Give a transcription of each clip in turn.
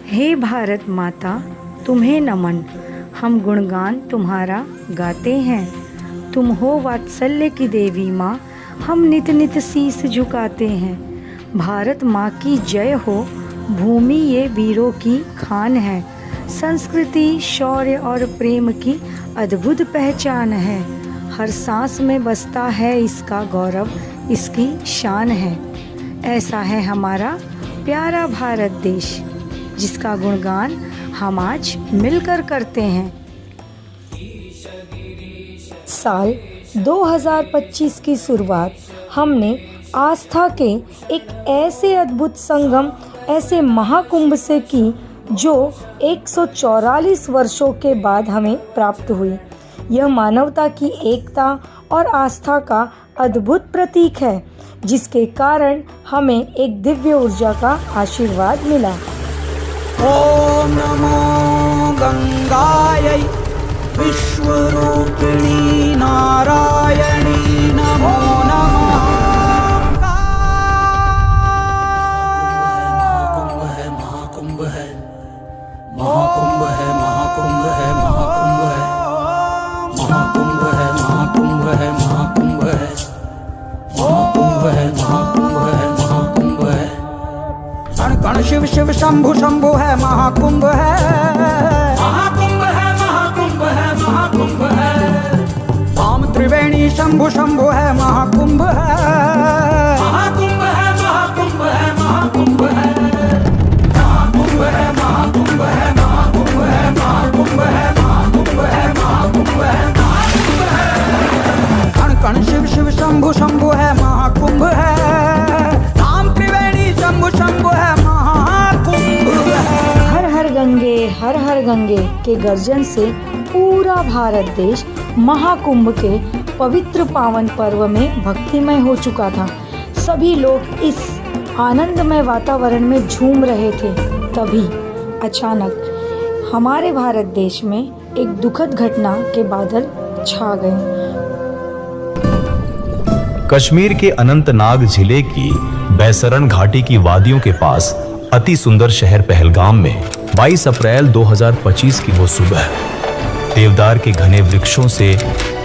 हे भारत माता तुम्हें नमन, हम गुणगान तुम्हारा गाते हैं। तुम हो वात्सल्य की देवी माँ, हम नित नित शीस झुकाते हैं। भारत माँ की जय हो, भूमि ये वीरों की खान है। संस्कृति, शौर्य और प्रेम की अद्भुत पहचान है। हर सांस में बसता है इसका गौरव, इसकी शान है। ऐसा है हमारा प्यारा भारत देश, जिसका गुणगान हम आज मिलकर करते हैं। साल 2025 की शुरुआत हमने आस्था के एक ऐसे अद्भुत संगम, ऐसे महाकुंभ से की जो 144 वर्षों के बाद हमें प्राप्त हुई। यह मानवता की एकता और आस्था का अद्भुत प्रतीक है, जिसके कारण हमें एक दिव्य ऊर्जा का आशीर्वाद मिला। ओम नमो गंगायै विश्वरूपिणी नारायणी नमो नमः। महाकुंभ है, महाकुंभ है, महाकुंभ है, महाकुंभ है, महाकुंभ है, महाकुंभ है, महाकुंभ है, महाकुंभ है, महाकुंभ है, महाकुंभ है। कण कण शिव शिव शंभु शंभु है, महाकुंभ है, महाकुंभ है, महाकुंभ है, महाकुंभ है। राम त्रिवेणी शंभु शंभु है, महाकुंभ है, महाकुंभ है, महाकुंभ है, महाकुंभ है, महाकुंभ है, महाकुंभ है, महाकुंभ है, महाकुंभ है, महाकुंभ है, महाकुंभ है, महाकुंभ है। कण कण शिव शिव शंभु शंभु है, महाकुंभ है। राम त्रिवेणी शंभु शंभु है, महाकुंभ है। हर हर गंगे के गर्जन से पूरा भारत देश महाकुंभ के पवित्र पावन पर्व में भक्तिमय हो चुका था। सभी लोग इस आनंदमय वातावरण में झूम रहे थे। तभी अचानक हमारे भारत देश में एक दुखद घटना के बादल छा गए। कश्मीर के अनंतनाग जिले की बैसरन घाटी की वादियों के पास अति सुंदर शहर पहलगाम में 22 अप्रैल 2025 की वो सुबह देवदार के घने वृक्षों से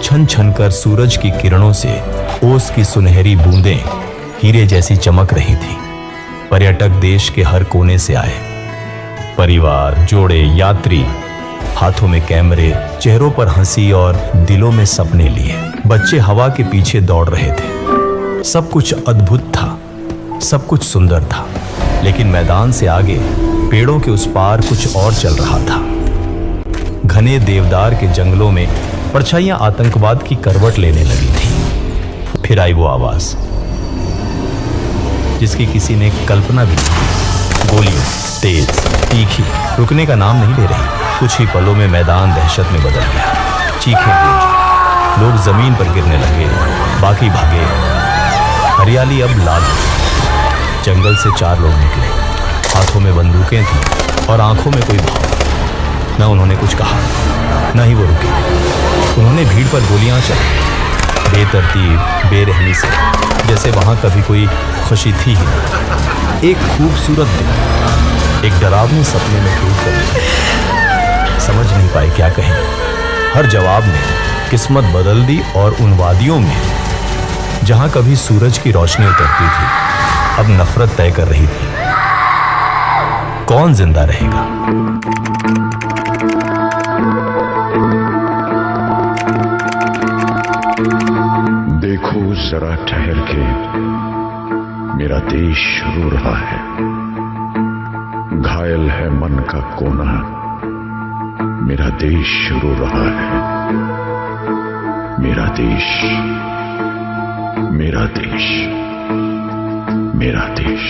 छन छन कर सूरज की किरणों से ओस की सुनहरी बूंदें हीरे जैसी चमक रही थी। पर्यटक देश के हर कोने से आए, परिवार, जोड़े, यात्री, हाथों में कैमरे, चेहरों पर हंसी और दिलों में सपने लिए। बच्चे हवा के पीछे दौड़ रहे थे। सब कुछ अद्भुत था, सब कुछ सुंदर था, लेकिन मैदान से आगे पेड़ों के उस पार कुछ और चल रहा था। घने देवदार के जंगलों में परछाइयां आतंकवाद की करवट लेने लगी थी। फिर आई वो आवाज जिसकी किसी ने कल्पना भी नहीं। गोलियां तेज, तीखी, रुकने का नाम नहीं ले रही। कुछ ही पलों में मैदान दहशत में बदल गया। चीखें गूंजी, लोग जमीन पर गिरने लगे, बाकी भागे। हरियाली अब लाल हो गई। जंगल से 4 लोग निकले, हाथों में बंदूकें थीं और आंखों में कोई भाव। न उन्होंने कुछ कहा, न ही वो रुके। उन्होंने भीड़ पर गोलियां चलाई, बेतरतीब, बेरहमी से, जैसे वहां कभी कोई खुशी थी ही नहीं। एक खूबसूरत दिन एक डरावने सपने में टूट कर समझ नहीं पाए क्या कहें। हर जवाब ने किस्मत बदल दी और उन वादियों में जहां कभी सूरज की रोशनी उतरती थी, अब नफरत तय कर रही थी। कौन जिंदा रहेगा? देखो जरा ठहर के, मेरा देश रो रहा है। घायल है मन का कोना, मेरा देश रो रहा है। मेरा देश, मेरा देश, मेरा देश।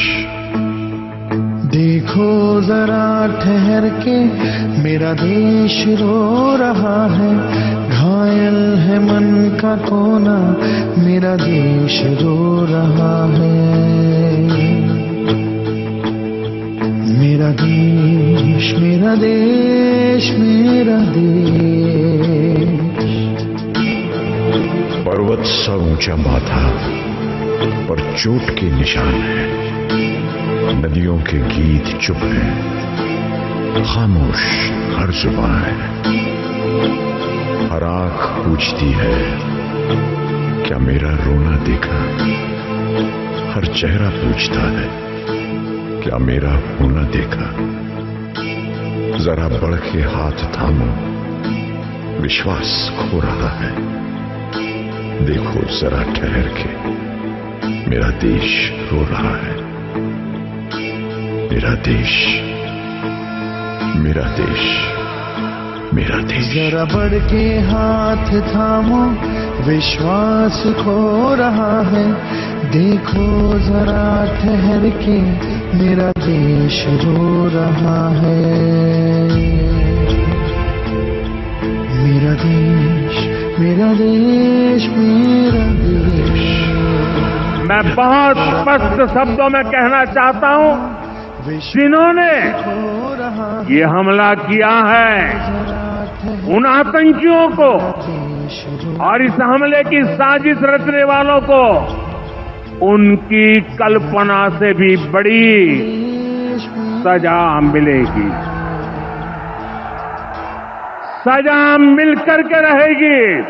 देखो जरा ठहर के, मेरा देश रो रहा है। घायल है मन का कोना, मेरा देश रो रहा है। मेरा देश, मेरा देश, मेरा देश। पर्वत सा ऊंचा माथा पर चोट के निशान है। नदियों के गीत चुप हैं, खामोश हर जुबान है, हर आंख पूछती है क्या मेरा रोना देखा, हर चेहरा पूछता है क्या मेरा होना देखा। जरा बढ़ के हाथ थामो, विश्वास खो रहा है, देखो जरा ठहर के मेरा देश रो रहा है। मेरा देश, मेरा देश, मेरा देश। जरा बढ़ के हाथ थामो, विश्वास खो रहा है, देखो जरा ठहर के मेरा देश रो रहा है। मेरा देश, मेरा देश, मेरा देश। मैं बहुत स्पष्ट शब्दों में कहना चाहता हूं, जिन्होंने ये हमला किया है उन आतंकियों को और इस हमले की साजिश रचने वालों को उनकी कल्पना से भी बड़ी सजा मिलेगी, सजा मिलकर के रहेगी।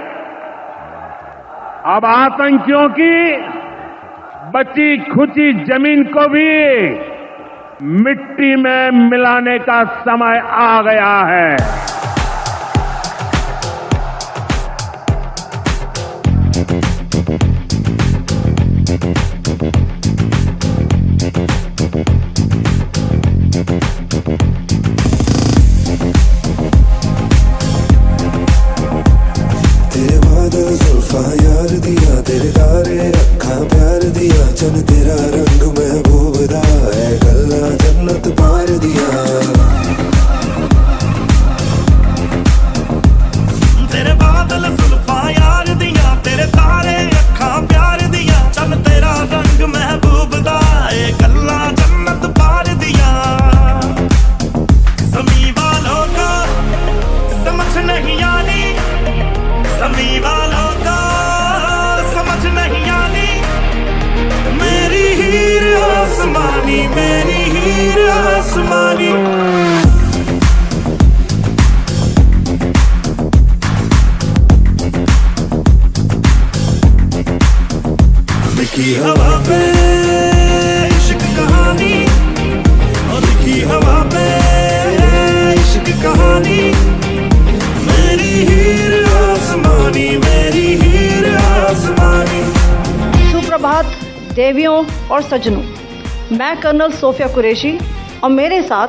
अब आतंकियों की बची खुची जमीन को भी मिट्टी में मिलाने का समय आ गया है। तेरे बादल जुल्फा यार दिया, तेरे तारे अखा प्यार दिया, चन तेरा रंग महबूब दा है, गल्ला जन्नत पार दिया। तेरे बादल जुल्फा यार दिया, तेरे तारे अखा प्यार दिया, चन तेरा रंग महबूब दा है, गल्ला जन्नत पार दिया। समी वालों का समझ नहीं आनी, समी वालों का समझ नहीं आनी, मेरी हीर आसमानी, मेरी हीर आसमानी। लिखी हवा पे इश्क कहानी, और लिखी हवा पे इश्क कहानी, मेरी हीर आसमानी, मेरी हीर आसमानी। सुप्रभात देवियों और सज्जनों, मैं कर्नल सोफिया कुरैशी और मेरे साथ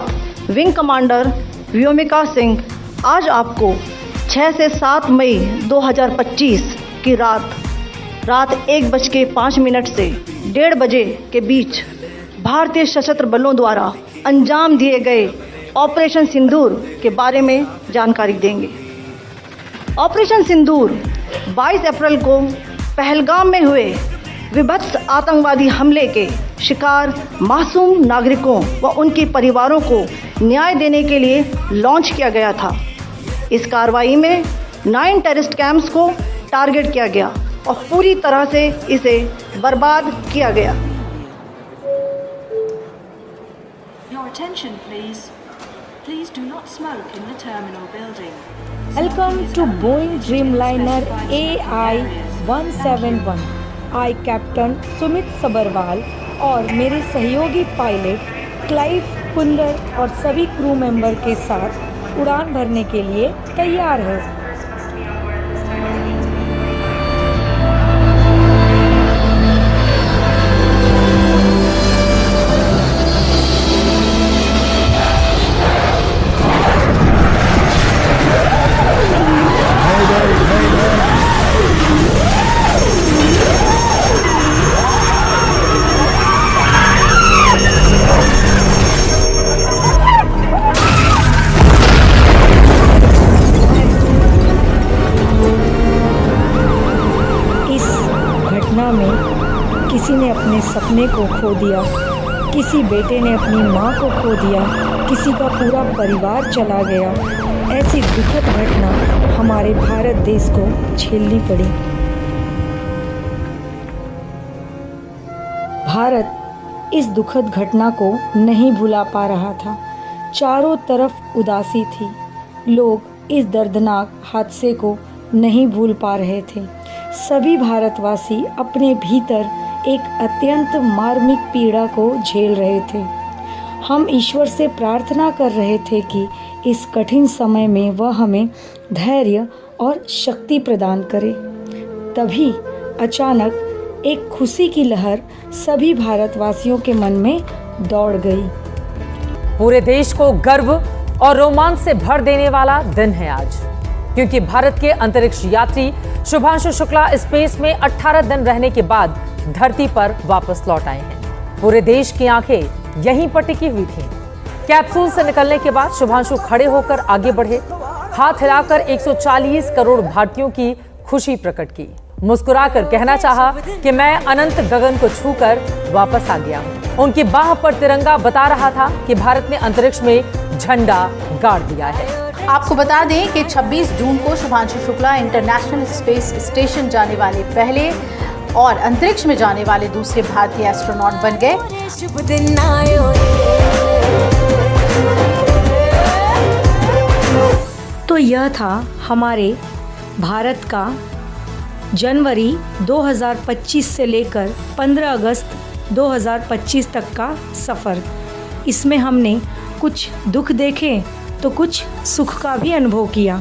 विंग कमांडर व्योमिका सिंह आज आपको 6 से 7 मई 2025 की रात 1:05 से 1:30 बजे के बीच भारतीय सशस्त्र बलों द्वारा अंजाम दिए गए ऑपरेशन सिंदूर के बारे में जानकारी देंगे। ऑपरेशन सिंदूर 22 अप्रैल को पहलगाम में हुए विभत्स आतंकवादी हमले के शिकार मासूम नागरिकों व उनके परिवारों को न्याय देने के लिए लॉन्च किया गया था। इस कार्रवाई में 9 टेररिस्ट कैंप्स को टारगेट किया गया और पूरी तरह से इसे बर्बाद किया गया। Your attention, please. Please do not smoke in the terminal building. Welcome to Boeing Dreamliner AI-171। I captain Sumit Sabharwal और मेरे सहयोगी पायलट क्लाइव कुंदर और सभी क्रू मेंबर के साथ उड़ान भरने के लिए तैयार है। किसी ने अपने सपने को खो दिया, किसी बेटे ने अपनी माँ को खो दिया, किसी का पूरा परिवार चला गया। ऐसी दुखद घटना हमारे भारत देश को झेलनी पड़ी। भारत इस दुखद घटना को नहीं भुला पा रहा था। चारों तरफ उदासी थी। लोग इस दर्दनाक हादसे को नहीं भूल पा रहे थे। सभी भारतवासी अपने भीतर एक अत्यंत मार्मिक पीड़ा को झेल रहे थे। हम ईश्वर से प्रार्थना कर रहे थे कि इस कठिन समय में वह हमें धैर्य और शक्ति प्रदान करे। तभी अचानक एक खुशी की लहर सभी भारतवासियों के मन में दौड़ गई। पूरे देश को गर्व और रोमांच से भर देने वाला दिन है आज, क्योंकि भारत के अंतरिक्ष यात्री शुभांशु शुक्ला स्पेस में 18 दिन रहने के बाद धरती पर वापस लौट आए हैं। पूरे देश की आंखें यहीं पर टिकी हुई थीं। कैप्सूल से निकलने के बाद शुभांशु खड़े होकर आगे बढ़े, हाथ हिलाकर 140 करोड़ भारतीयों की खुशी प्रकट की, मुस्कुराकर कहना चाहा कि मैं अनंत गगन को छूकर वापस आ गया हूं। उनकी बाह पर तिरंगा बता रहा था कि भारत ने अंतरिक्ष में झंडा गाड़ दिया है। आपको बता दें कि 26 जून को Shubhanshu Shukla international space station जाने वाले पहले और अंतरिक्ष में जाने वाले दूसरे भारतीय एस्ट्रोनॉट बन गए। तो यह था हमारे भारत का जनवरी 2025 से लेकर 15 अगस्त 2025 तक का सफ़र। इसमें हमने कुछ दुख देखे तो कुछ सुख का भी अनुभव किया।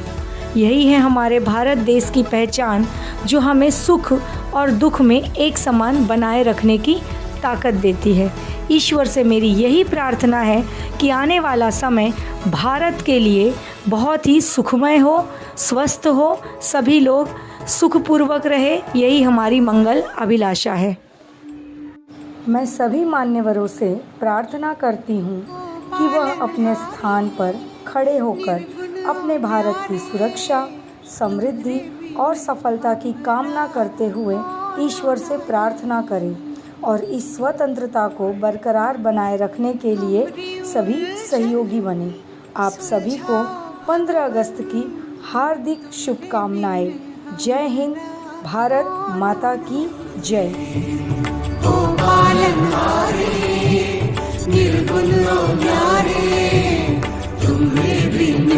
यही है हमारे भारत देश की पहचान, जो हमें सुख और दुख में एक समान बनाए रखने की ताकत देती है। ईश्वर से मेरी यही प्रार्थना है कि आने वाला समय भारत के लिए बहुत ही सुखमय हो, स्वस्थ हो, सभी लोग सुखपूर्वक रहे, यही हमारी मंगल अभिलाषा है। मैं सभी मान्यवरों से प्रार्थना करती हूँ कि वह अपने स्थान पर खड़े होकर अपने भारत की सुरक्षा, समृद्धि और सफलता की कामना करते हुए ईश्वर से प्रार्थना करें और इस स्वतंत्रता को बरकरार बनाए रखने के लिए सभी सहयोगी बने। आप सभी को 15 अगस्त की हार्दिक शुभकामनाएं। जय हिंद, भारत माता की जय। निर्गुण न्यारे तुम्हें बिन